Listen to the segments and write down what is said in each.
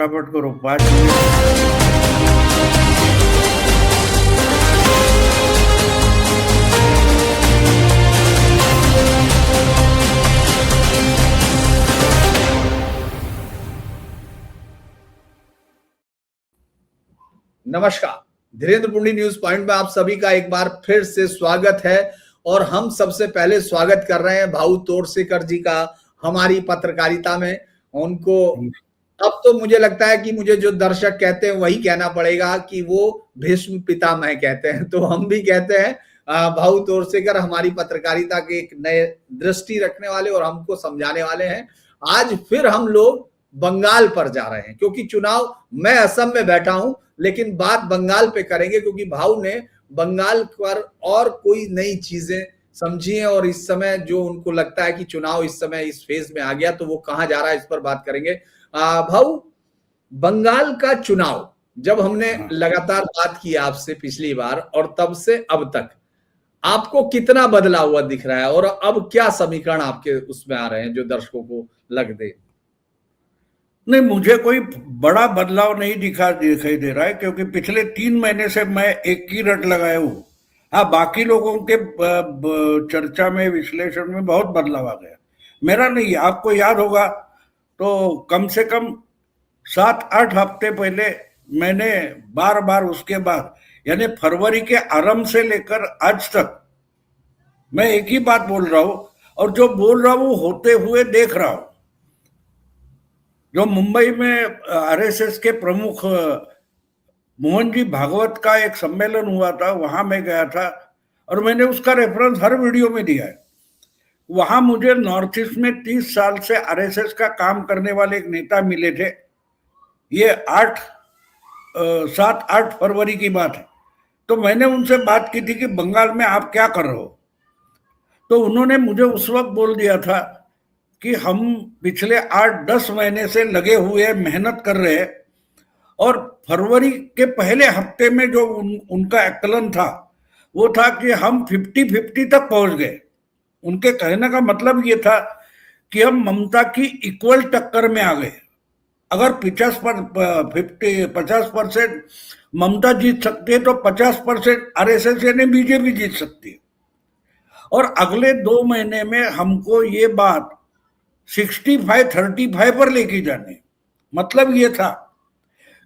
फटाफट करो 5 मिनट। नमस्कार, धीरेन्द्र पुंडी न्यूज पॉइंट में आप सभी का एक बार फिर से स्वागत है। और हम सबसे पहले स्वागत कर रहे हैं भाऊ तोरसेकर जी का हमारी पत्रकारिता में। उनको अब तो मुझे लगता है कि मुझे जो दर्शक कहते हैं वही कहना पड़ेगा कि वो भीष्म पितामह कहते हैं, तो हम भी कहते हैं भाऊ तोरसेकर हमारी पत्रकारिता के एक नए दृष्टि रखने वाले और हमको समझाने वाले हैं। आज फिर हम लोग बंगाल पर जा रहे हैं क्योंकि चुनाव, मैं असम में बैठा हूं लेकिन बात बंगाल पे करेंगे क्योंकि भाऊ ने बंगाल पर और कोई नई चीजें समझी हैं और इस समय जो उनको लगता है कि चुनाव इस समय इस फेज में आ गया तो वो कहां जा रहा है, इस पर बात करेंगे। भाऊ, बंगाल का चुनाव जब हमने लगातार बात की आपसे पिछली बार और तब से अब तक आपको कितना बदला हुआ दिख रहा है और अब क्या समीकरण आपके उसमें आ रहे हैं जो दर्शकों को लग दे? नहीं, मुझे कोई बड़ा बदलाव नहीं दिखाई दे रहा है क्योंकि पिछले 3 महीने से मैं एक ही रट लगाया हूँ। हाँ, बाकी लोगों के चर्चा में, विश्लेषण में बहुत बदलाव आ गया, मेरा नहीं। आपको याद होगा तो कम से कम 7-8 हफ्ते पहले मैंने बार बार उसके बाद, यानी फरवरी के आरंभ से लेकर आज तक मैं एक ही बात बोल रहा हूं और जो बोल रहा हूं होते हुए देख रहा हूं। जो मुंबई में आरएसएस के प्रमुख मोहन जी भागवत का एक सम्मेलन हुआ था, वहां मैं गया था और मैंने उसका रेफरेंस हर वीडियो में दिया है। वहां मुझे नॉर्थ ईस्ट में 30 साल से आरएसएस का काम करने वाले एक नेता मिले थे। ये 7-8 फरवरी की बात है। तो मैंने उनसे बात की थी कि बंगाल में आप क्या कर रहे हो, तो उन्होंने मुझे उस वक्त बोल दिया था कि हम पिछले 8-10 महीने से लगे हुए मेहनत कर रहे हैं और फरवरी के पहले हफ्ते में जो उनका आकलन था वो था कि हम 50-50 तक पहुंच गए। उनके कहने का मतलब ये था कि हम ममता की इक्वल टक्कर में आ गए। अगर 50% ममता जीत सकती है तो 50% आरएसएस यानी बीजेपी जीत सकती है। और अगले 2 महीने में हमको ये बात 65-35 पर लेके जाने, मतलब ये था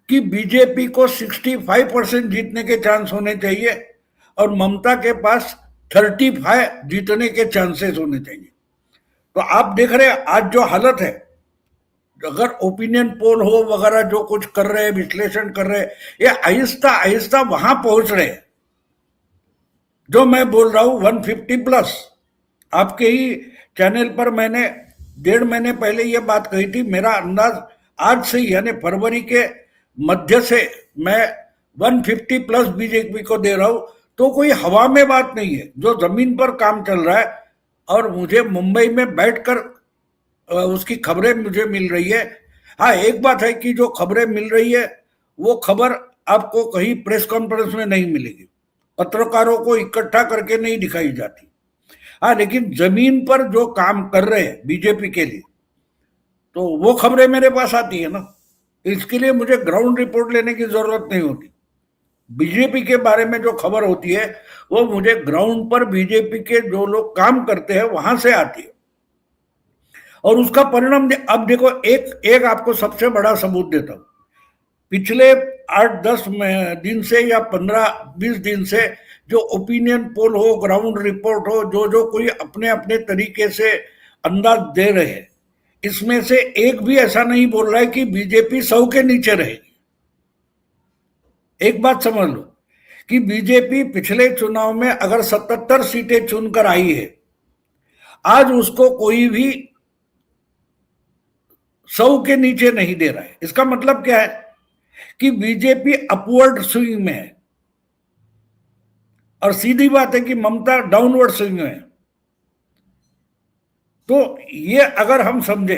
कि बीजेपी को 65% जीतने के चांस होने चाहिए और ममता के पास 35 जीतने के चांसेस होने चाहिए। तो आप देख रहे हैं आज जो हालत है, अगर ओपिनियन पोल हो वगैरह जो कुछ कर रहे हैं, विश्लेषण कर रहे हैं, ये आहिस्ता आहिस्ता वहां पहुंच रहे हैं जो मैं बोल रहा हूं 150+। आपके ही चैनल पर मैंने 1.5 महीने पहले ये बात कही थी। मेरा अंदाज आज से यानी फरवरी के मध्य से मैं 150+ बीजेपी को दे रहा हूं। तो कोई हवा में बात नहीं है, जो जमीन पर काम चल रहा है। और मुझे मुंबई में बैठकर उसकी खबरें मुझे मिल रही है। हाँ, एक बात है कि जो खबरें मिल रही है वो खबर आपको कहीं प्रेस कॉन्फ्रेंस में नहीं मिलेगी, पत्रकारों को इकट्ठा करके नहीं दिखाई जाती। हाँ, लेकिन जमीन पर जो काम कर रहे हैं बीजेपी के लिए, तो वो खबरें मेरे पास आती है ना। इसके लिए मुझे ग्राउंड रिपोर्ट लेने की जरूरत नहीं होती। बीजेपी के बारे में जो खबर होती है वो मुझे ग्राउंड पर बीजेपी के जो लोग काम करते हैं वहां से आती है। और उसका परिणाम अब देखो, एक आपको सबसे बड़ा सबूत देता हूं। पिछले 8-10 दिन से या 15-20 दिन से जो ओपिनियन पोल हो, ग्राउंड रिपोर्ट हो, जो कोई अपने अपने तरीके से अंदाज दे रहे हैं, इसमें से एक भी ऐसा नहीं बोल रहा है कि बीजेपी 100 के नीचे रहेगी। एक बात समझ लो कि बीजेपी पिछले चुनाव में अगर 77 सीटें चुनकर आई है, आज उसको कोई भी 100 के नीचे नहीं दे रहा है। इसका मतलब क्या है कि बीजेपी अपवर्ड स्विंग में है और सीधी बात है कि ममता डाउनवर्ड स्विंग में है। तो ये अगर हम समझे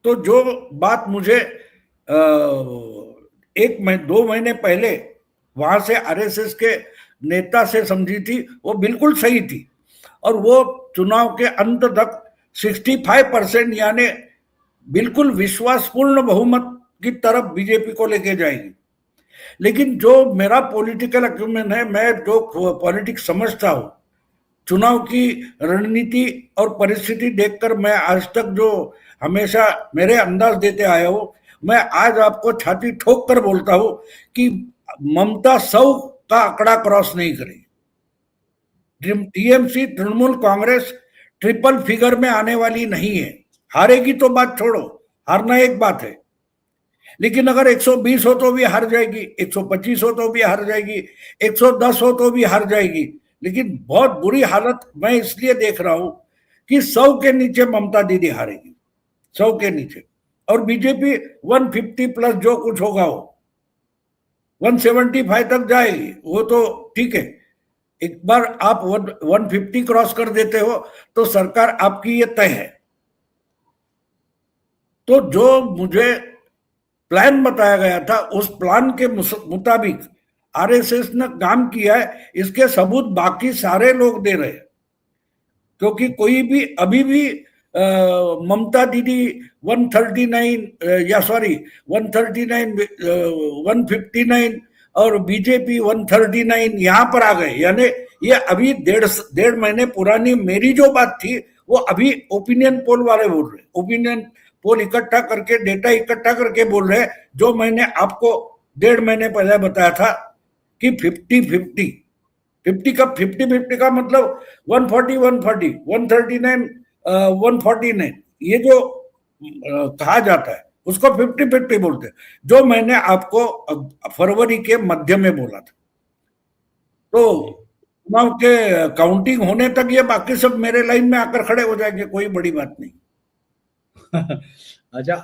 तो जो बात मुझे 2 महीने पहले वहां से आरएसएस के नेता से समझी थी, वो बिल्कुल सही थी। और वो चुनाव के अंत तक 65% यानी बिल्कुल विश्वासपूर्ण बहुमत की तरफ बीजेपी को लेके जाएगी। लेकिन जो मेरा पॉलिटिकल अक्यूमेंट है, मैं जो पॉलिटिक्स समझता हूं, चुनाव की रणनीति और परिस्थिति देखकर मैं आज तक जो हमेशा मेरे अंदाज देते आया हूं, मैं आज आपको छाती ठोक कर बोलता हूं कि ममता 100 का आंकड़ा क्रॉस नहीं करेगी। TMC, Trinamool Congress triple figure में आने वाली नहीं है। हारेगी तो बात छोड़ो, हारना एक बात है, लेकिन अगर 120 हो तो भी हार जाएगी, 125 हो तो भी हार जाएगी, 110 हो तो भी हार जाएगी। लेकिन बहुत बुरी हालत मैं इसलिए देख रहा हूं कि 100 के नीचे ममता दीदी हारेगी, 100 के नीचे। और बीजेपी 150 प्लस जो कुछ होगा वो 175 तक जाएगी, वो तो ठीक है। एक बार आप 150 क्रॉस कर देते हो तो सरकार आपकी ये तय है। तो जो मुझे प्लान बताया गया था, उस प्लान के मुताबिक आरएसएस ने काम किया है, इसके सबूत बाकी सारे लोग दे रहे हैं। क्योंकि कोई भी अभी भी ममता दीदी 159 और बीजेपी 139 यहां पर आ गए। यानी ये अभी डेढ़ महीने पुरानी मेरी जो बात थी वो अभी ओपिनियन पोल वाले बोल रहे, ओपिनियन पोल इकट्ठा करके, डेटा इकट्ठा करके बोल रहे हैं, जो मैंने आपको 1.5 महीने पहले बताया था कि 50-50 का मतलब 140 140 139 149 ये जो कहा जाता है उसको 50-50 बोलते हैं, जो मैंने आपको फरवरी के मध्य में बोला था। तो चुनाव के काउंटिंग होने तक ये बाकी सब मेरे लाइन में आकर खड़े हो जाएंगे, कोई बड़ी बात नहीं। अच्छा,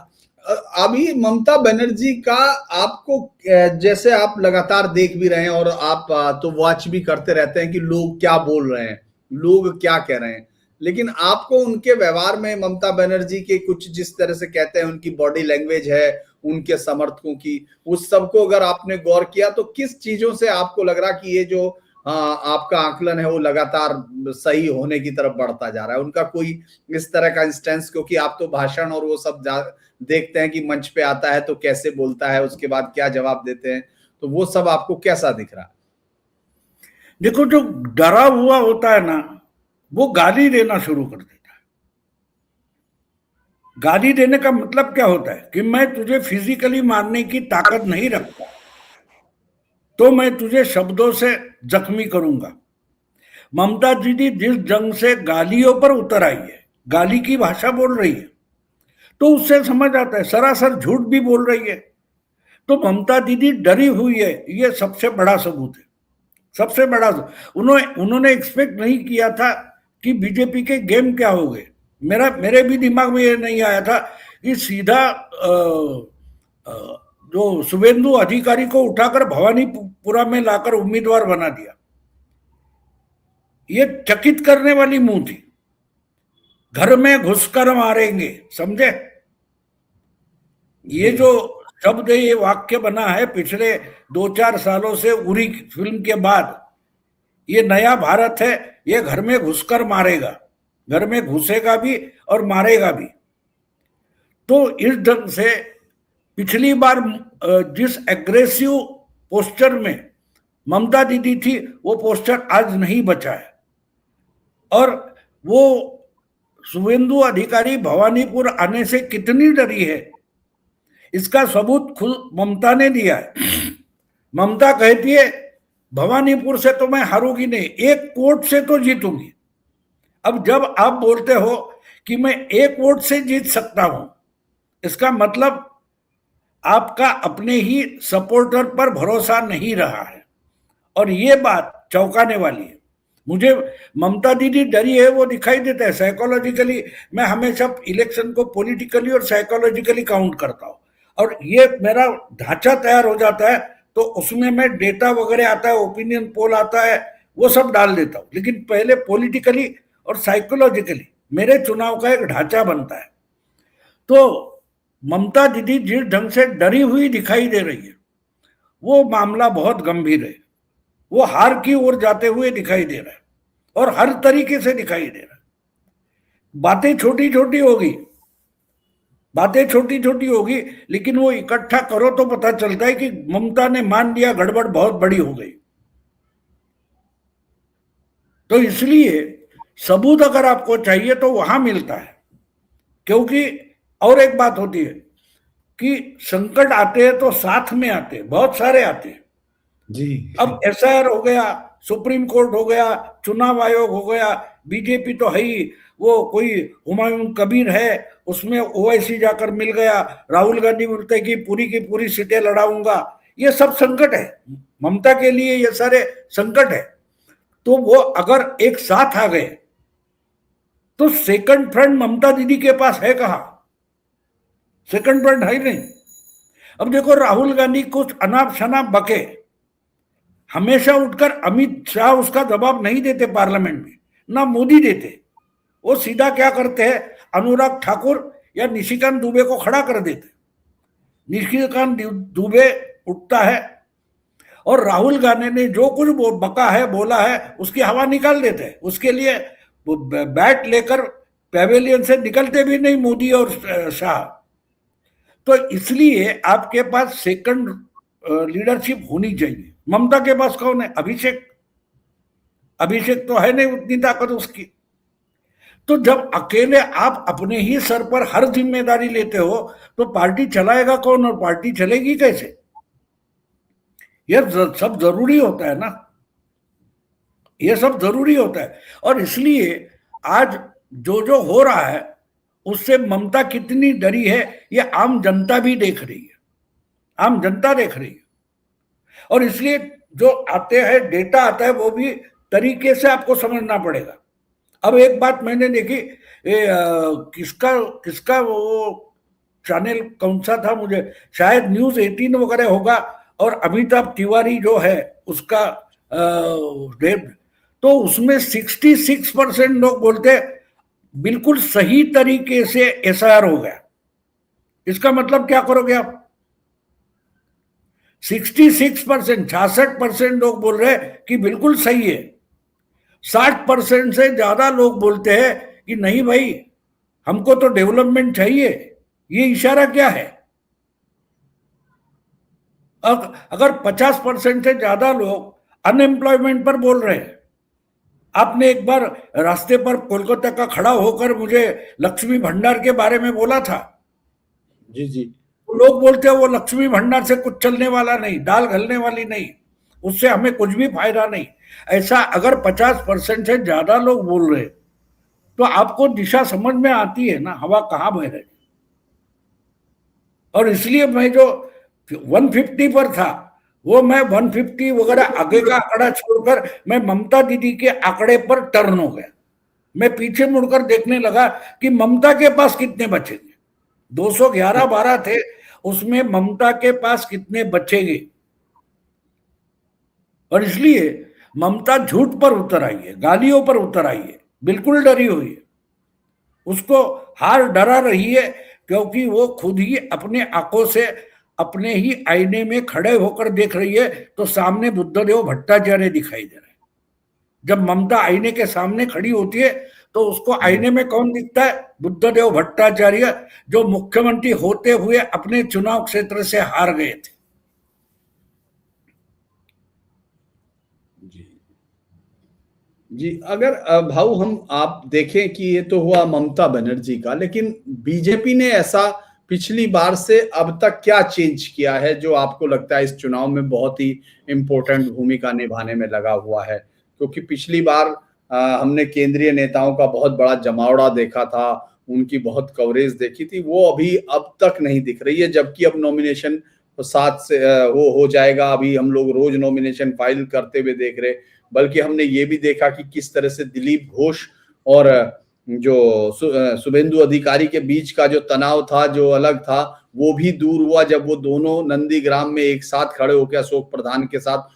अभी ममता बनर्जी का आपको, जैसे आप लगातार देख भी रहे हैं और आप तो वॉच भी करते रहते हैं कि लोग क्या बोल रहे हैं, लोग क्या कह रहे हैं, लेकिन आपको उनके व्यवहार में ममता बनर्जी के कुछ जिस तरह से कहते हैं उनकी बॉडी लैंग्वेज है, उनके समर्थकों की, उस सबको अगर आपने गौर किया तो किस चीजों से आपको लग रहा कि ये जो आपका आकलन है वो लगातार सही होने की तरफ बढ़ता जा रहा है? उनका कोई इस तरह का इंस्टेंस, क्योंकि आप तो भाषण और वो सब देखते हैं कि मंच पे आता है तो कैसे बोलता है, उसके बाद क्या जवाब देते हैं, तो वो सब आपको कैसा दिख रहा है? देखो, जो डरा हुआ होता है ना, वो गाली देना शुरू कर देता है। गाली देने का मतलब क्या होता है कि मैं तुझे फिजिकली मारने की ताकत नहीं रखता, तो मैं तुझे शब्दों से जख्मी करूंगा। ममता दीदी जिस जंग से गालियों पर उतर आई है, गाली की भाषा बोल रही है, तो उससे समझ आता है सरासर झूठ भी बोल रही है। तो ममता दीदी डरी हुई है, ये सबसे बड़ा सबूत है, सबसे बड़ा। उन्होंने एक्सपेक्ट नहीं किया था कि बीजेपी के गेम क्या हो गए। मेरे भी दिमाग में ये नहीं आया था कि सीधा जो शुभेंदु अधिकारी को उठाकर भवानीपुरा में लाकर उम्मीदवार बना दिया। ये चकित करने वाली मुंह थी। घर में घुसकर मारेंगे, समझे? ये जो शब्द, ये वाक्य बना है पिछले 2-4 सालों से उरी फिल्म के बाद, ये नया भारत है। ये घर में घुसकर मारेगा, घर में घुसेगा भी और मारेगा भी। तो इस ढंग से पिछली बार जिस एग्रेसिव पोस्चर में ममता दीदी थी, वो पोस्चर आज नहीं बचा है। और वो शुभेंदु अधिकारी भवानीपुर आने से कितनी डरी है, इसका सबूत खुद ममता ने दिया है। ममता कहती है भवानीपुर से तो मैं हारूंगी नहीं, एक वोट से तो जीतूंगी। अब जब आप बोलते हो कि मैं एक वोट से जीत सकता हूं, इसका मतलब आपका अपने ही सपोर्टर पर भरोसा नहीं रहा है। और ये बात चौंकाने वाली है। मुझे ममता दीदी डरी है वो दिखाई देता है साइकोलॉजिकली। मैं हमेशा इलेक्शन को पॉलिटिकली और साइकोलॉजिकली काउंट करता हूं, और ये मेरा ढांचा तैयार हो जाता है तो उसमें मैं डेटा वगैरह आता है, ओपिनियन पोल आता है, वो सब डाल देता हूं। लेकिन पहले पॉलिटिकली और साइकोलॉजिकली मेरे चुनाव का एक ढांचा बनता है। तो ममता दीदी जिस ढंग से डरी हुई दिखाई दे रही है, वो मामला बहुत गंभीर है। वो हार की ओर जाते हुए दिखाई दे रहा है, और हर तरीके से दिखाई दे रहा है। बातें छोटी छोटी होगी, बातें छोटी छोटी होगी, लेकिन वो इकट्ठा करो तो पता चलता है कि ममता ने मान लिया गड़बड़ बहुत बड़ी हो गई। तो इसलिए सबूत अगर आपको चाहिए तो वहां मिलता है। क्योंकि और एक बात होती है कि संकट आते हैं तो साथ में आते हैं, बहुत सारे आते हैं। जी। अब एसआईआर हो गया, सुप्रीम कोर्ट हो गया, चुनाव आयोग हो गया, बीजेपी तो है ही, वो कोई हुमायूं कबीर है, उसमें ओवैसी जाकर मिल गया, राहुल गांधी बोलते कि पूरी की पूरी सीटें लड़ाऊंगा। ये सब संकट है, ममता के लिए ये सारे संकट है। तो वो अगर एक साथ आ गए तो सेकंड फ्रंट ममता दीदी के पास है कहां? सेकंड फ्रंट है ही नहीं। अब देखो राहुल गांधी कुछ अनाप शनाप बके, हमेशा उठकर अमित शाह उसका जवाब नहीं देते पार्लियामेंट में, ना मोदी देते। वो सीधा क्या करते हैं, अनुराग ठाकुर या निशिकांत दुबे को खड़ा कर देते। निशिकांत दुबे उठता है और राहुल गांधी ने जो कुछ बका है बोला है उसकी हवा निकाल देते हैं। उसके लिए वो बैट लेकर पेवेलियन से निकलते भी नहीं मोदी और शाह। तो इसलिए आपके पास सेकंड लीडरशिप होनी चाहिए। ममता के पास कौन है? अभिषेक। अभिषेक तो है नहीं उतनी ताकत उसकी। तो जब अकेले आप अपने ही सर पर हर जिम्मेदारी लेते हो तो पार्टी चलाएगा कौन और पार्टी चलेगी कैसे? यह सब जरूरी होता है ना, ये सब जरूरी होता है। और इसलिए आज जो जो हो रहा है उससे ममता कितनी डरी है ये आम जनता भी देख रही है, आम जनता देख रही है। और इसलिए जो आते हैं डेटा आता है वो भी तरीके से आपको समझना पड़ेगा। अब एक बात मैंने देखी, किसका किसका वो चैनल कौन सा था, मुझे शायद न्यूज 18 वगैरह होगा, और अमिताभ तिवारी जो है उसका तो उसमें 66% लोग बोलते बिल्कुल सही तरीके से एसआईआर हो गया। इसका मतलब क्या करोगे आप? 66%, 66% लोग बोल रहे हैं कि बिल्कुल सही है। 60% से ज्यादा लोग बोलते हैं कि नहीं भाई, हमको तो डेवलपमेंट चाहिए। ये इशारा क्या है? अगर 50% से ज्यादा लोग अनएम्प्लॉयमेंट पर बोल रहे हैं, आपने एक बार रास्ते पर कोलकाता का खड़ा होकर मुझे लक्ष्मी भंडार के बारे में बोला था। जी जी। लोग बोलते हैं वो लक्ष्मी भंडार से कुछ चलने वाला नहीं, दाल गलने वाली नहीं, उससे हमें कुछ भी फायदा नहीं। ऐसा अगर 50% से ज्यादा लोग बोल रहे तो आपको दिशा समझ में आती है ना, हवा कहाँ बह रही। और इसलिए मैं जो 150 पर था वो मैं 150 वगैरह आगे का आंकड़ा छोड़कर मैं ममता दीदी के आंकड़े पर टर्न हो गया। मैं पीछे मुड़कर देखने लगा कि ममता के पास कितने बचेंगे। 211-12 थे, उसमें ममता के पास कितने बचेंगे। और इसलिए ममता झूठ पर उतर आई है, गालियों पर उतर आई है, बिल्कुल डरी हुई है। उसको हार डरा रही है क्योंकि वो खुद ही अपने आंखों से अपने ही आईने में खड़े होकर देख रही है तो सामने बुद्धदेव भट्टाचार्य दिखाई दे रहे हैं। जब ममता आईने के सामने खड़ी होती है तो उसको आईने में कौन दिखता है? बुद्धदेव भट्टाचार्य, जो मुख्यमंत्री होते हुए अपने चुनाव क्षेत्र से हार गए थे। जी, अगर भाऊ हम आप देखें कि ये तो हुआ ममता बनर्जी का, लेकिन बीजेपी ने ऐसा पिछली बार से अब तक क्या चेंज किया है जो आपको लगता है इस चुनाव में बहुत ही इंपॉर्टेंट भूमिका निभाने में लगा हुआ है? क्योंकि पिछली बार हमने केंद्रीय नेताओं का बहुत बड़ा जमावड़ा देखा था, उनकी बहुत कवरेज देखी थी, वो अभी अब तक नहीं दिख रही है। जबकि अब नॉमिनेशन 7 से हो जाएगा, अभी हम लोग रोज नॉमिनेशन फाइल करते हुए देख रहे। बल्कि हमने ये भी देखा कि किस तरह से दिलीप घोष और जो शुभेंदु अधिकारी के बीच का जो तनाव था, जो अलग था, वो भी दूर हुआ जब वो दोनों नंदीग्राम में एक साथ खड़े होकर अशोक प्रधान के साथ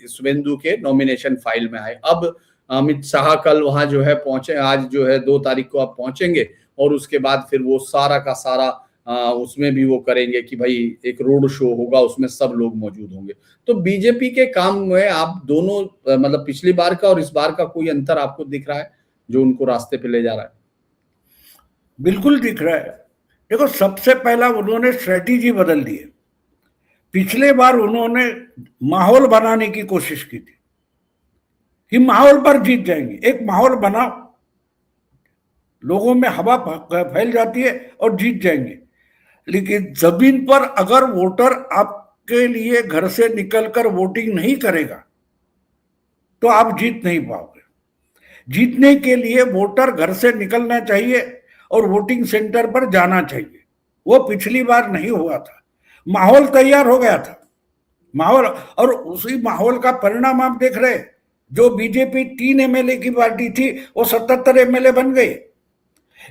शुभेंदु के नॉमिनेशन फाइल में आए। अब अमित शाह कल वहां जो है पहुंचे, आज जो है 2 तारीख को आप पहुंचेंगे और उसके बाद फिर वो सारा का सारा उसमें भी वो करेंगे कि भाई एक रोड शो होगा, उसमें सब लोग मौजूद होंगे। तो बीजेपी के काम में आप दोनों मतलब पिछली बार का और इस बार का कोई अंतर आपको दिख रहा है जो उनको रास्ते पे ले जा रहा है? बिल्कुल दिख रहा है। देखो, सबसे पहला उन्होंने स्ट्रेटेजी बदल दी है। पिछले बार उन्होंने माहौल बनाने की कोशिश की थी कि माहौल पर जीत जाएंगे। एक माहौल बनाओ, लोगों में हवा फैल जाती है और जीत जाएंगे। लेकिन जमीन पर अगर वोटर आपके लिए घर से निकलकर वोटिंग नहीं करेगा तो आप जीत नहीं पाओगे। जीतने के लिए वोटर घर से निकलना चाहिए और वोटिंग सेंटर पर जाना चाहिए। वो पिछली बार नहीं हुआ था। माहौल तैयार हो गया था, माहौल, और उसी माहौल का परिणाम आप देख रहे। जो बीजेपी 3 एमएलए की पार्टी थी वो 77 एमएलए बन गई।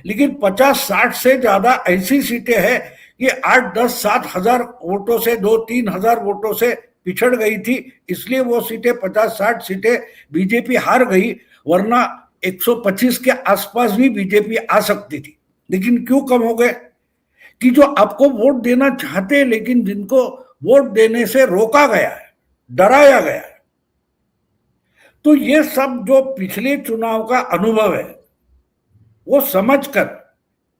लेकिन 50-60 से ज्यादा ऐसी सीटें हैं कि 8-10-7 हजार वोटों से, 2-3 हजार वोटों से पिछड़ गई थी। इसलिए वो सीटें 50-60 सीटें बीजेपी हार गई, वरना 125 के आसपास भी बीजेपी आ सकती थी। लेकिन क्यों कम हो गए? कि जो आपको वोट देना चाहते लेकिन जिनको वोट देने से रोका गया है, डराया गया है। तो ये सब जो पिछले चुनाव का अनुभव है वो समझकर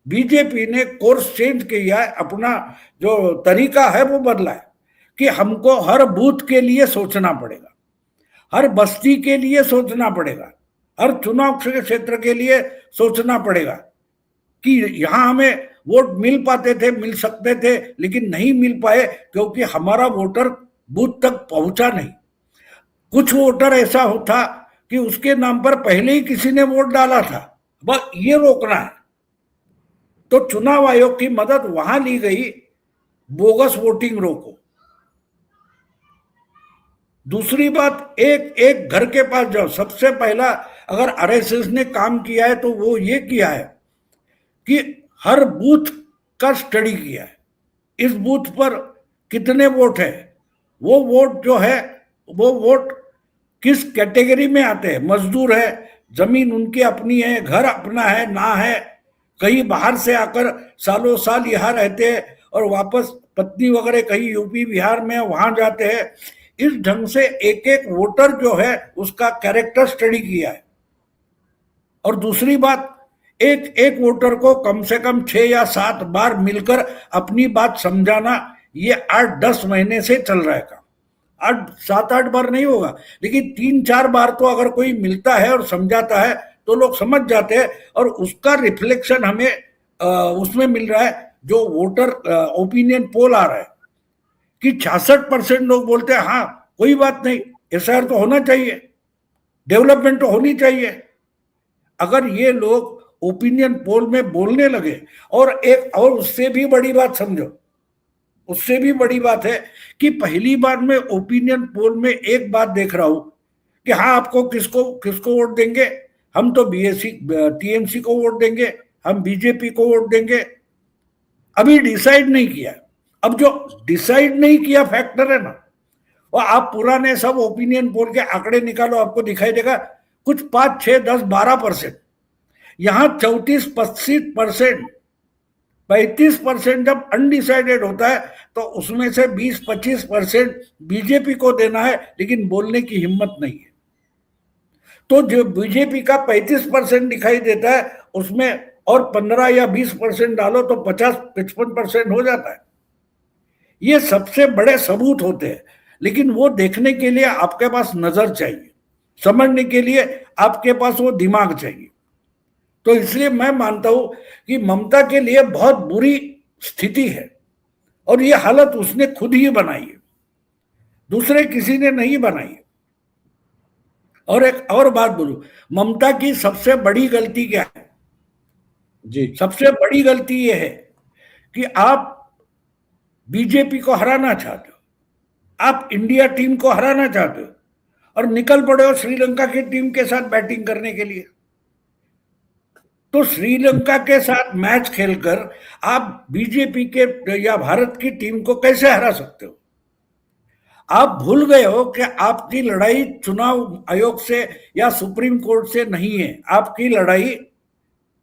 बीजेपी ने कोर्स चेंज किया है, अपना जो तरीका है वो बदला है कि हमको हर बूथ के लिए सोचना पड़ेगा, हर बस्ती के लिए सोचना पड़ेगा, हर चुनाव क्षेत्र के लिए सोचना पड़ेगा कि यहां हमें वोट मिल पाते थे, मिल सकते थे, लेकिन नहीं मिल पाए क्योंकि हमारा वोटर बूथ तक पहुंचा नहीं। कुछ वोटर ऐसा होता कि उसके नाम पर पहले ही किसी ने वोट डाला था, बस ये रोकना है। तो चुनाव आयोग की मदद वहां ली गई, बोगस वोटिंग रोको। दूसरी बात, एक एक घर के पास जाओ। सबसे पहला अगर आरएसएस ने काम किया है तो वो ये किया है कि हर बूथ का स्टडी किया है। इस बूथ पर कितने वोट है, वो वोट जो है वो वोट किस कैटेगरी में आते हैं। मजदूर है, जमीन उनकी अपनी है, घर अपना है ना है, कहीं बाहर से आकर सालों साल यहाँ रहते हैं और वापस पत्नी वगैरह कहीं यूपी बिहार में वहां जाते हैं। इस ढंग से एक एक वोटर जो है उसका कैरेक्टर स्टडी किया है। और दूसरी बात, एक एक वोटर को कम से कम 6 या 7 बार मिलकर अपनी बात समझाना, ये 8-10 महीने से चल रहा है काम। 7-8 बार नहीं होगा, लेकिन 3-4 बार तो अगर कोई मिलता है और समझाता है तो लोग समझ जाते हैं। और उसका रिफ्लेक्शन हमें उसमें मिल रहा है, जो वोटर ओपिनियन पोल आ रहा है कि 66% लोग बोलते हैं हाँ कोई बात नहीं, एसआईआर तो होना चाहिए, डेवलपमेंट तो होनी चाहिए। अगर ये लोग ओपिनियन पोल में बोलने लगे, और एक और उससे भी बड़ी बात समझो, उससे भी बड़ी बात है कि पहली बार में ओपिनियन पोल में एक बात देख रहा हूं कि हाँ आपको किसको किसको वोट देंगे, हम तो बीएससी टीएमसी को वोट देंगे, हम बीजेपी को वोट देंगे। अभी डिसाइड नहीं किया। अब जो डिसाइड नहीं किया फैक्टर है ना, और आप पुराने सब ओपिनियन पोल के आंकड़े निकालो, आपको दिखाई देगा कुछ 5, 6, 10, 12%। यहां 34-25%, 35% जब अनडिसाइडेड होता है तो उसमें से 20-25% बीजेपी को देना है, लेकिन बोलने की हिम्मत नहीं है। तो जो बीजेपी का 35% दिखाई देता है उसमें और 15 या 20% डालो तो 50-55% हो जाता है। ये सबसे बड़े सबूत होते हैं, लेकिन वो देखने के लिए आपके पास नजर चाहिए, समझने के लिए आपके पास वो दिमाग चाहिए। तो इसलिए मैं मानता हूं कि ममता के लिए बहुत बुरी स्थिति है और ये हालत उसने खुद ही बनाई है, दूसरे किसी ने नहीं बनाई है। और एक और बात बोलूं, ममता की सबसे बड़ी गलती क्या है? जी, सबसे बड़ी गलती ये है कि आप बीजेपी को हराना चाहते हो, आप इंडिया टीम को हराना चाहते हो और निकल पड़े हो श्रीलंका की टीम के साथ बैटिंग करने के लिए। तो श्रीलंका के साथ मैच खेलकर आप बीजेपी के या भारत की टीम को कैसे हरा सकते हो? आप भूल गए हो कि आपकी लड़ाई चुनाव आयोग से या सुप्रीम कोर्ट से नहीं है, आपकी लड़ाई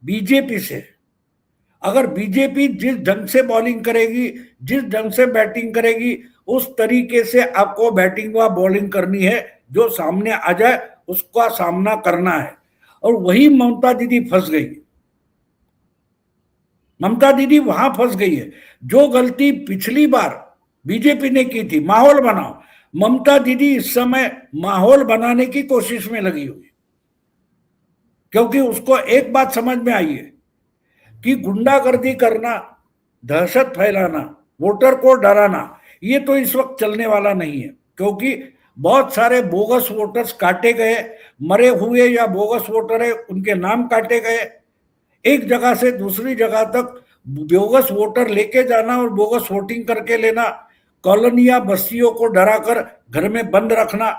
बीजेपी से। अगर बीजेपी जिस ढंग से बॉलिंग करेगी, जिस ढंग से बैटिंग करेगी, उस तरीके से आपको बैटिंग व बॉलिंग करनी है। जो सामने आ जाए उसका सामना करना है, और वही ममता दीदी फंस गई। ममता दीदी वहां फंस गई है। जो गलती पिछली बार बीजेपी ने की थी, माहौल बनाओ, ममता दीदी इस समय माहौल बनाने की कोशिश में लगी हुई, क्योंकि उसको एक बात समझ में आई है कि गुंडागर्दी करना, दहशत फैलाना, वोटर को डराना, ये तो इस वक्त चलने वाला नहीं है, क्योंकि बहुत सारे बोगस वोटर्स काटे गए, मरे हुए या बोगस वोटर है उनके नाम काटे गए। एक जगह से दूसरी जगह तक बोगस वोटर लेके जाना और बोगस वोटिंग करके लेना, कॉलोनियां बस्तियों को डराकर घर में बंद रखना,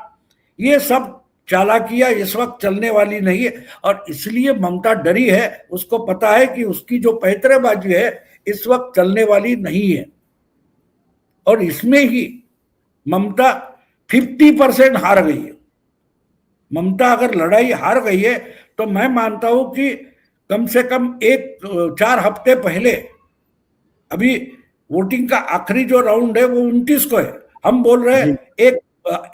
ये सब चालाकियां इस वक्त चलने वाली नहीं है। और इसलिए ममता डरी है, उसको पता है कि उसकी जो पैतरेबाजी है इस वक्त चलने वाली नहीं है। और इसमें ही ममता 50% हार गई है। ममता अगर लड़ाई हार गई है तो मैं मानता हूं कि कम से कम 4 हफ्ते पहले, अभी वोटिंग का आखिरी जो राउंड है वो 29 को है, हम बोल रहे हैं 1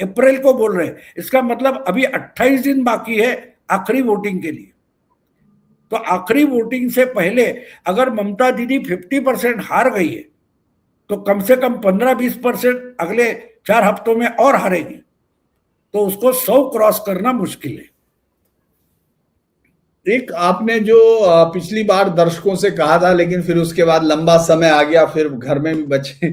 अप्रैल को बोल रहे हैं, इसका मतलब अभी 28 दिन बाकी है आखिरी वोटिंग के लिए। तो आखिरी वोटिंग से पहले अगर ममता दीदी 50% हार गई है तो कम से कम 15-20% अगले 4 हफ्तों में और हारेगी, तो उसको 100 क्रॉस करना मुश्किल है। एक आपने जो पिछली बार दर्शकों से कहा था, लेकिन फिर उसके बाद लंबा समय आ गया, फिर घर में भी बचे,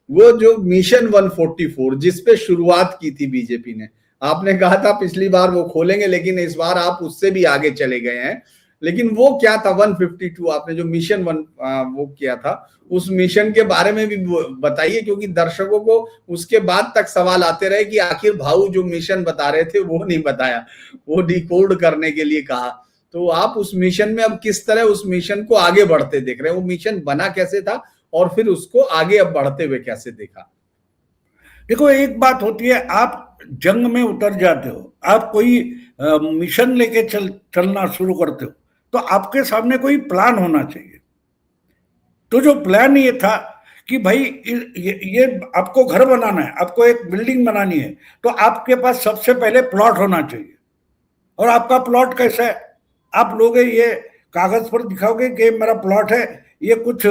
वो जो मिशन 144 जिसपे शुरुआत की थी बीजेपी ने, आपने कहा था पिछली बार वो खोलेंगे, लेकिन इस बार आप उससे भी आगे चले गए हैं। लेकिन वो क्या था 152, आपने जो मिशन 1 वो किया था, उस मिशन के बारे में भी बताइए, क्योंकि दर्शकों को उसके बाद तक सवाल आते रहे कि आखिर भाऊ जो मिशन बता रहे थे वो नहीं बताया, वो डिकोड करने के लिए कहा। तो आप उस मिशन में अब किस तरह उस मिशन को आगे बढ़ते देख रहे हैं? वो मिशन बना कैसे था और फिर उसको आगे अब बढ़ते हुए कैसे देखा? देखो, एक बात होती है, आप जंग में उतर जाते हो, आप कोई मिशन लेके चलना शुरू करते हो, तो आपके सामने कोई प्लान होना चाहिए। तो जो प्लान ये था कि भाई ये आपको घर बनाना है, आपको एक बिल्डिंग बनानी है, तो आपके पास सबसे पहले प्लॉट होना चाहिए। और आपका प्लॉट कैसा है, आप लोग ये कागज पर दिखाओगे कि मेरा प्लॉट है, ये कुछ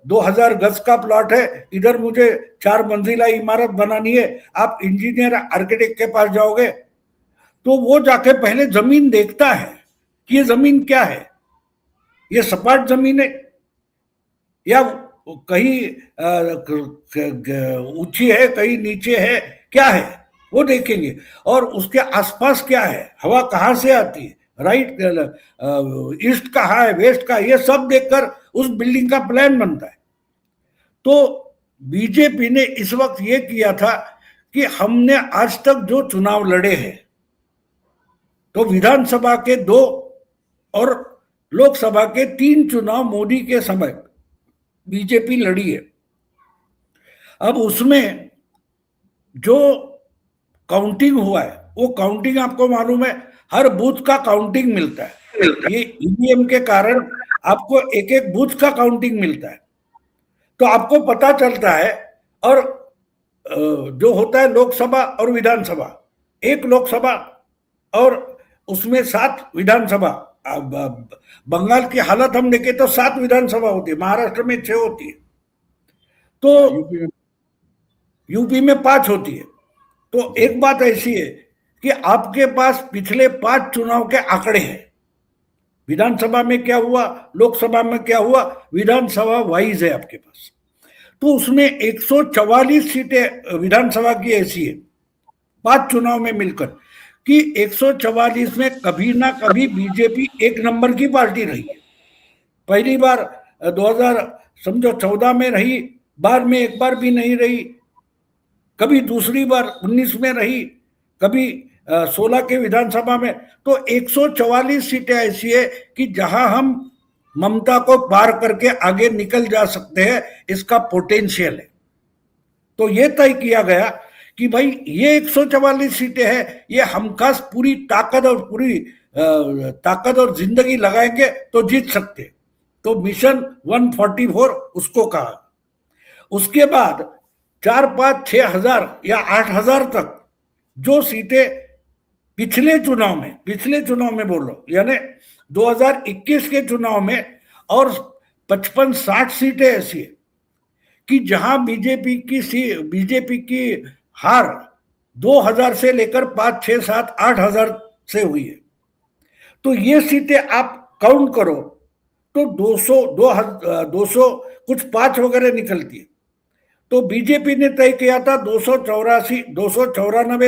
2000 गज का प्लॉट है, इधर मुझे 4 मंजिला इमारत बनानी है। आप इंजीनियर आर्किटेक्ट के पास जाओगे तो वो जाके पहले जमीन देखता है कि ये जमीन क्या है, ये सपाट जमीन है या कहीं ऊंची है, कहीं नीचे है, क्या है वो देखेंगे। और उसके आसपास क्या है, हवा कहाँ से आती है, राइट, ईस्ट कहाँ है, वेस्ट का, ये सब देखकर उस बिल्डिंग का प्लान बनता है। तो बीजेपी ने इस वक्त ये किया था कि हमने आज तक जो चुनाव लड़े हैं, तो विधानसभा के 2 और लोकसभा के 3 चुनाव मोदी के समय बीजेपी लड़ी है। अब उसमें जो काउंटिंग हुआ है, वो काउंटिंग आपको मालूम है, हर बूथ का काउंटिंग मिलता है। ये ईवीएम के कारण आपको एक एक बूथ का काउंटिंग मिलता है, तो आपको पता चलता है। और जो होता है लोकसभा और विधानसभा, एक लोकसभा और उसमें 7 विधानसभा। बंगाल की हालत हम देखें तो 7 विधानसभा होती है, महाराष्ट्र में 6 होती है, तो यूपी में 5 होती है। तो एक बात ऐसी है कि आपके पास पिछले 5 चुनाव के आंकड़े हैं, विधानसभा में क्या हुआ, लोकसभा में क्या हुआ, विधानसभा वाइज है आपके पास। तो उसमें 144 सीटें विधानसभा की ऐसी है 5 चुनाव में मिलकर कि 144 में कभी ना कभी बीजेपी 1 नंबर की पार्टी रही है। पहली बार 2014 में रही, बाद में एक बार भी नहीं रही, कभी दूसरी बार 19 में रही, कभी 16 के विधानसभा में। तो 144 सीटें ऐसी है कि जहां हम ममता को पार करके आगे निकल जा सकते हैं, इसका पोटेंशियल है। तो ये तय किया गया कि भाई ये 144 सीटें हैं, ये हम खास पूरी ताकत और जिंदगी लगाएंगे तो जीत सकते। तो मिशन 144 उसको कहा। उसके बाद 4-5-6 हजार या 8 हजार तक जो सीटें पिछले चुनाव में बोल रहा हूं, यानी 2021 के चुनाव में और 55-60 सीटें ऐसी है कि जहां बीजेपी की हार 2000 से लेकर 5, 6, 7, 8 हजार से हुई है। तो ये सीटें आप काउंट करो तो 200, 200 कुछ 5 वगैरह निकलती है। तो बीजेपी ने तय किया था 294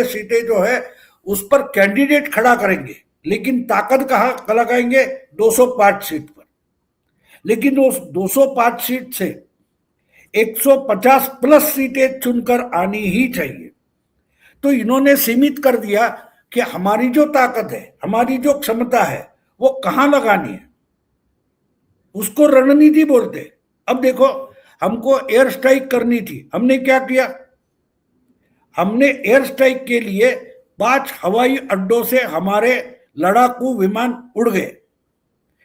सीटें जो है उस पर कैंडिडेट खड़ा करेंगे, लेकिन ताकत कहां लगाएंगे? 205 सीट पर। लेकिन उस 205 सीट से 150 प्लस सीटें चुनकर आनी ही चाहिए। तो इन्होंने सीमित कर दिया कि हमारी जो ताकत है, हमारी जो क्षमता है, वो कहां लगानी है, उसको रणनीति बोलते। अब देखो, हमको एयर स्ट्राइक करनी थी, हमने क्या किया? हमने एयर स्ट्राइक के लिए 5 हवाई अड्डों से हमारे लड़ाकू विमान उड़ गए,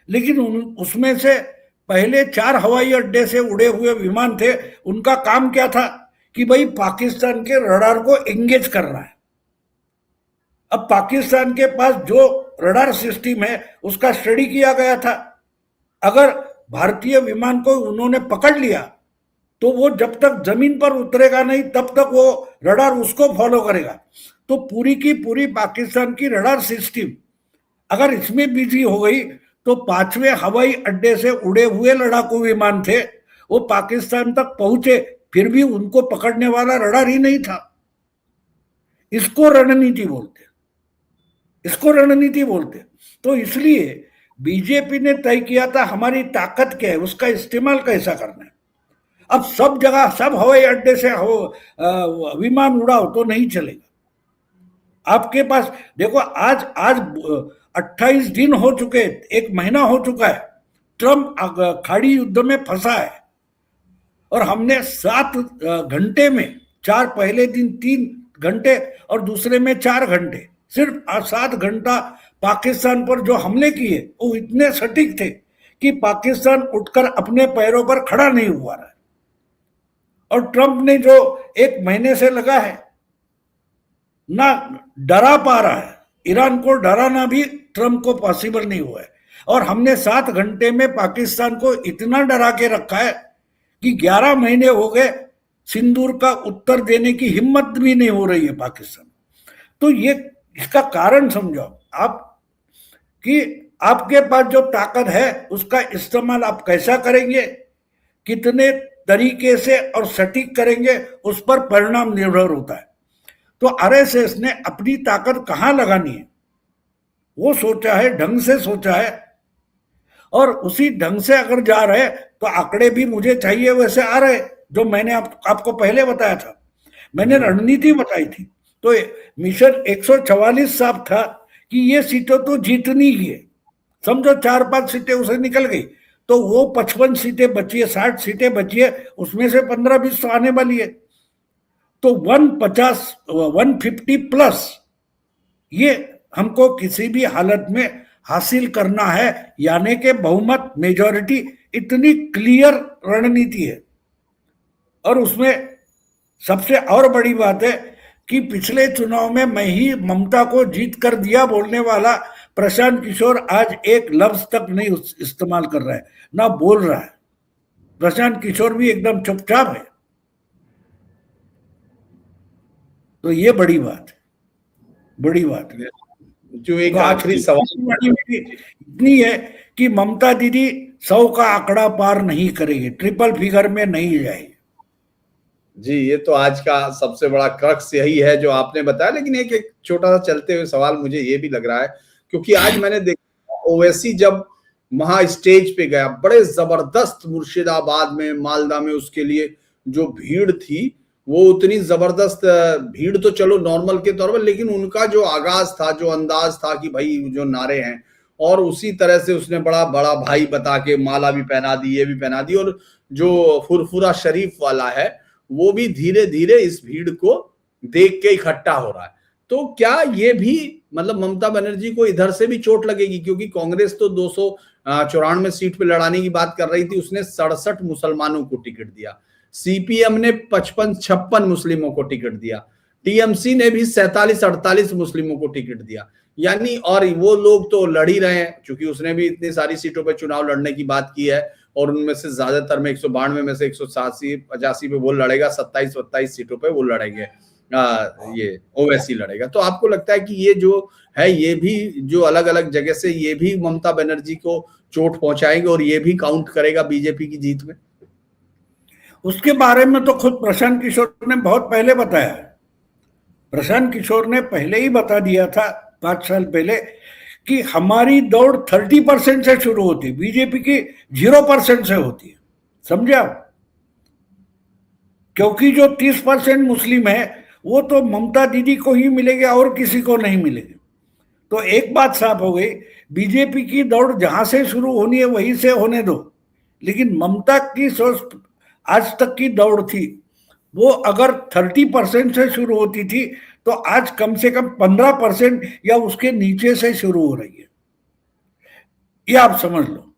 लेकिन उसमें से पहले 4 हवाई अड्डे से उड़े हुए विमान थे, उनका काम क्या था कि भाई पाकिस्तान के रडार को एंगेज करना है। अब पाकिस्तान के पास जो रडार सिस्टम है उसका स्टडी किया गया था। अगर भारतीय विमान को उन्होंने पकड़ लिया तो वो जब तक जमीन पर उतरेगा नहीं तब तक वो रडार उसको फॉलो करेगा। तो पूरी की पूरी पाकिस्तान की रडार सिस्टम अगर इसमें बिजी हो गई तो 5वें हवाई अड्डे से उड़े हुए लड़ाकू विमान थे, वो पाकिस्तान तक पहुंचे, फिर भी उनको पकड़ने वाला रडार ही नहीं था। इसको रणनीति बोलते, इसको रणनीति बोलते। तो इसलिए बीजेपी ने तय किया था हमारी ताकत क्या है, उसका इस्तेमाल कैसा करना है। अब सब जगह सब हवाई अड्डे से विमान उड़ाओ तो नहीं चलेगा। आपके पास देखो, आज 28 दिन हो चुके, 1 महीना हो चुका है, ट्रम्प खाड़ी युद्ध में फंसा है, और हमने 7 घंटे में 4, पहले दिन 3 घंटे और दूसरे में 4 घंटे, सिर्फ 7 घंटा पाकिस्तान पर जो हमले किए वो इतने सटीक थे कि पाकिस्तान उठकर अपने पैरों पर खड़ा नहीं हुआ रहा है। और ट्रंप ने जो 1 महीने से लगा है ना डरा पा रहा है, ईरान को डराना भी ट्रंप को पॉसिबल नहीं हुआ है। और हमने 7 घंटे में पाकिस्तान को इतना डरा के रखा है कि 11 महीने हो गए, सिंदूर का उत्तर देने की हिम्मत भी नहीं हो रही है पाकिस्तान। तो ये इसका कारण समझो आप कि आपके पास जो ताकत है उसका इस्तेमाल आप कैसा करेंगे, कितने तरीके से और सटीक करेंगे, उस पर परिणाम निर्भर होता है। तो आरएसएस ने अपनी ताकत कहां लगानी है वो सोचा है, ढंग से सोचा है, और उसी ढंग से अगर जा रहे तो आंकड़े भी मुझे चाहिए वैसे आ रहे, जो मैंने आपको पहले बताया था, मैंने रणनीति बताई थी। तो मिशन 144 साफ था कि ये सीटें तो जीतनी ही है, समझो 4-5 सीटें उसे निकल गई तो वो 55 सीटें बची है, 60 सीटें बची है, उसमें से 15-20 तो आने वाली है। तो 150 प्लस ये हमको किसी भी हालत में हासिल करना है, यानी कि बहुमत, मेजॉरिटी, इतनी क्लियर रणनीति है। और उसमें सबसे और बड़ी बात है कि पिछले चुनाव में मैं ही ममता को जीत कर दिया बोलने वाला प्रशांत किशोर आज एक लफ्ज तक नहीं इस्तेमाल कर रहा है, ना बोल रहा है। प्रशांत किशोर भी एकदम चुपचाप है। तो ये बड़ी बात है, बड़ी बात है। जो एक आखिरी सवाल इतनी है कि ममता दीदी 100 का आंकड़ा पार नहीं करेगी, ट्रिपल फिगर में नहीं जाएगी। जी, ये तो आज का सबसे बड़ा क्रक्स यही है जो आपने बताया। लेकिन एक छोटा सा चलते हुए सवाल मुझे ये भी लग रहा है, क्योंकि आज मैंने देखा ओवैसी जब वहां स्टेज पे गया, बड़े जबरदस्त मुर्शिदाबाद में, मालदा में उसके लिए जो भीड़ थी वो उतनी जबरदस्त भीड़ तो चलो नॉर्मल के तौर पर, लेकिन उनका जो आगाज था, जो अंदाज था कि भाई जो नारे हैं, और उसी तरह से उसने बड़ा बड़ा भाई बता के माला भी पहना दी, ये भी पहना दी, और जो फुरफुरा शरीफ वाला है वो भी धीरे धीरे इस भीड़ को देख के इकट्ठा हो रहा है। तो क्या ये भी मतलब ममता बनर्जी को इधर से भी चोट लगेगी? क्योंकि कांग्रेस तो 294 सीट पे लड़ाने की बात कर रही थी, उसने 67 मुसलमानों को टिकट दिया, सीपीएम ने 55-56 मुस्लिमों को टिकट दिया, टीएमसी ने भी 47-48 मुस्लिमों को टिकट दिया। यानी और वो लोग तो लड़ ही रहे हैं, क्योंकि उसने भी इतनी सारी सीटों पर चुनाव लड़ने की बात की है, और उनमें से ज्यादातर में 192 में से 180-85 पे वो लड़ेगा, 27-28 सीटों पे वो लड़ेंगे, ये ओवैसी लड़ेगा। तो आपको लगता है कि ये जो है, ये भी जो अलग अलग जगह से, ये भी ममता बनर्जी को चोट पहुंचाएंगे और ये भी काउंट करेगा बीजेपी की जीत में? उसके बारे में तो खुद प्रशांत किशोर ने बहुत पहले बताया। प्रशांत किशोर ने पहले ही बता दिया था 5 साल पहले कि हमारी दौड़ 30% से शुरू होती है, बीजेपी की 0% से होती है। समझे आप? क्योंकि जो 30% मुस्लिम है वो तो ममता दीदी को ही मिलेंगे और किसी को नहीं मिलेंगे। तो एक बात साफ हो गई, बीजेपी की दौड़ जहां से शुरू होनी है वहीं से होने दो, लेकिन ममता की सोच आज तक की दौड़ थी, वो अगर 30% से शुरू होती थी तो आज कम से कम 15% या उसके नीचे से शुरू हो रही है। ये आप समझ लो,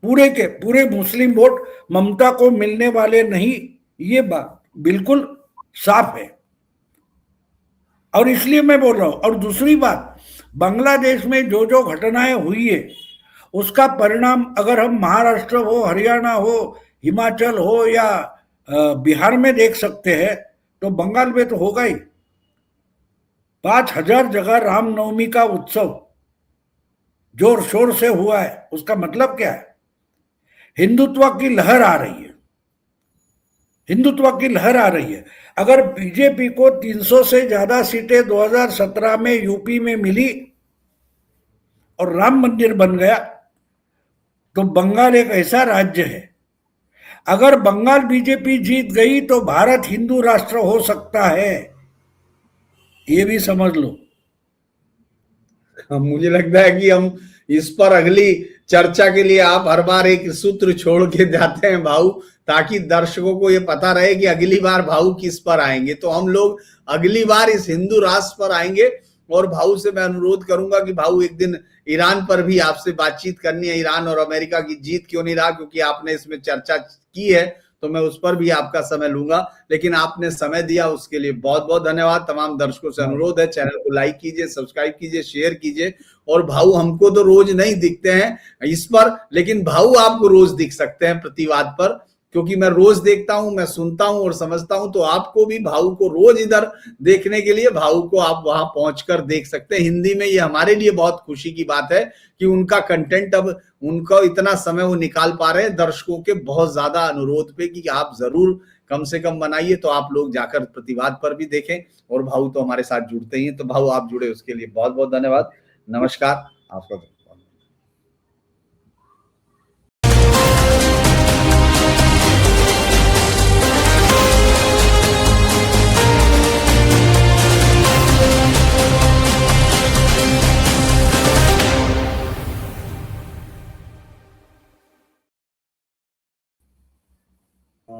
पूरे के पूरे मुस्लिम वोट ममता को मिलने वाले नहीं, ये बात बिल्कुल साफ है। और इसलिए मैं बोल रहा हूं। और दूसरी बात, बांग्लादेश में जो जो घटनाएं हुई है उसका परिणाम अगर हम महाराष्ट्र हो, हरियाणा हो, हिमाचल हो या बिहार में देख सकते हैं तो बंगाल में तो होगा ही। 5000 जगह रामनवमी का उत्सव जोर शोर से हुआ है। उसका मतलब क्या है? हिंदुत्व की लहर आ रही है, हिंदुत्व की लहर आ रही है। अगर बीजेपी को 300 से ज्यादा सीटें 2017 में यूपी में मिली और राम मंदिर बन गया तो बंगाल एक ऐसा राज्य है, अगर बंगाल बीजेपी जीत गई तो भारत हिंदू राष्ट्र हो सकता है, ये भी समझ लो। मुझे लगता है कि हम इस पर अगली चर्चा के लिए आप हर बार एक सूत्र छोड़ के जाते हैं भाऊ, ताकि दर्शकों को ये पता रहे कि अगली बार भाऊ किस पर आएंगे। तो हम लोग अगली बार इस हिंदू राष्ट्र पर आएंगे। और भाऊ से मैं अनुरोध करूंगा कि भाऊ एक दिन ईरान पर भी आपसे बातचीत करनी है। ईरान और अमेरिका की जीत क्यों नहीं रहा, क्योंकि आपने इसमें चर्चा की है, तो मैं उस पर भी आपका समय लूंगा। लेकिन आपने समय दिया उसके लिए बहुत बहुत धन्यवाद। तमाम दर्शकों से अनुरोध है, चैनल को लाइक कीजिए, सब्सक्राइब कीजिए, शेयर कीजिए। और भाऊ हमको तो रोज नहीं दिखते हैं इस पर, लेकिन भाऊ आपको रोज दिख सकते हैं प्रतिवाद पर, क्योंकि मैं रोज देखता हूं, मैं सुनता हूं और समझता हूं। तो आपको भी भाऊ को रोज इधर देखने के लिए भाऊ को आप वहां पहुंचकर देख सकते हैं हिंदी में। ये हमारे लिए बहुत खुशी की बात है कि उनका कंटेंट, अब उनको इतना समय वो निकाल पा रहे हैं दर्शकों के बहुत ज्यादा अनुरोध पे कि आप जरूर कम से कम बनाइए। तो आप लोग जाकर प्रतिवाद पर भी देखें, और भाऊ तो हमारे साथ जुड़ते ही हैं। तो भाऊ आप जुड़े उसके लिए बहुत बहुत धन्यवाद। नमस्कार आपका।